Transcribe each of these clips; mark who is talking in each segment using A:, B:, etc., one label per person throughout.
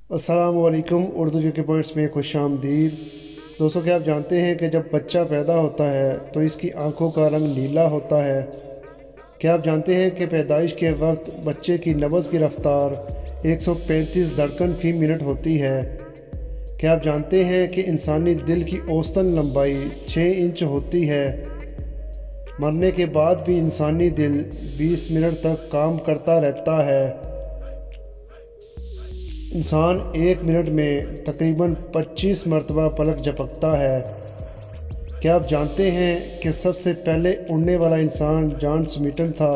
A: अस्सलामुअलैकुम। उर्दू जी के पॉइंट्स में खुश आमदीद। दोस्तों, क्या आप जानते हैं कि जब बच्चा पैदा होता है तो इसकी आंखों का रंग नीला होता है। क्या आप जानते हैं कि पैदाइश के वक्त बच्चे की नब्ज़ की रफ़्तार 135 धड़कन फ़ी मिनट होती है। क्या आप जानते हैं कि इंसानी दिल की औसतन लंबाई 6 इंच होती है। मरने के बाद भी इंसानी दिल 20 मिनट तक काम करता रहता है। इंसान 1 मिनट में तकरीबन 25 मरतबा पलक झपकता है। क्या आप जानते हैं कि सबसे पहले उड़ने वाला इंसान जॉन स्मिथन था।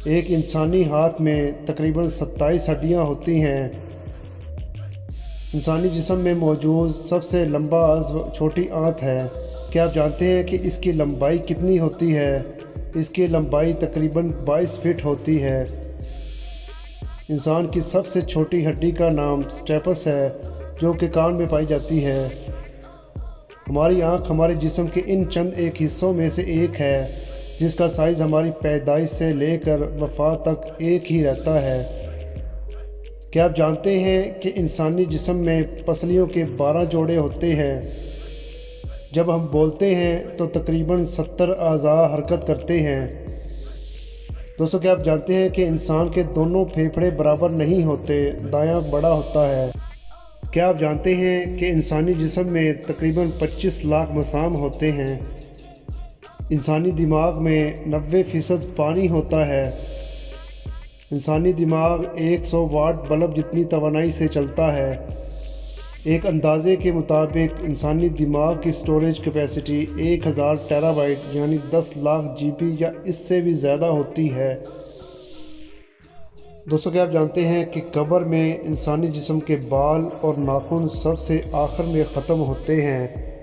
A: एक इंसानी हाथ में तकरीबन 27 हड्डियां होती हैं। इंसानी जिस्म में मौजूद सबसे लंबा अज़्व छोटी आंत है। क्या आप जानते हैं कि इसकी लंबाई कितनी होती है? इसकी लंबाई तकरीबन 22 फीट होती है। इंसान की सबसे छोटी हड्डी का नाम स्टेपस है, जो कि कान में पाई जाती है। हमारी आँख हमारे जिस्म के इन चंद एक हिस्सों में से एक है, जिसका साइज़ हमारी पैदाइश से लेकर वफ़ात तक एक ही रहता है। क्या आप जानते हैं कि इंसानी जिस्म में पसलियों के 12 जोड़े होते हैं। जब हम बोलते हैं तो तकरीबन 70 अज़ा हरकत करते हैं। दोस्तों, क्या आप जानते हैं कि इंसान के दोनों फेफड़े बराबर नहीं होते, दायां बड़ा होता है। क्या आप जानते हैं कि इंसानी जिस्म में तकरीबन 25 लाख मसाम होते हैं। इंसानी दिमाग में 90% पानी होता है। इंसानी दिमाग 100 वाट बल्ब जितनी तवानाई से चलता है। एक अंदाजे के मुताबिक इंसानी दिमाग की स्टोरेज कैपेसिटी 1000 टेराबाइट यानी 10 लाख GB या इससे भी ज़्यादा होती है। दोस्तों, क्या आप जानते हैं कि कब्र में इंसानी जिस्म के बाल और नाखून सबसे आखिर में ख़त्म होते हैं।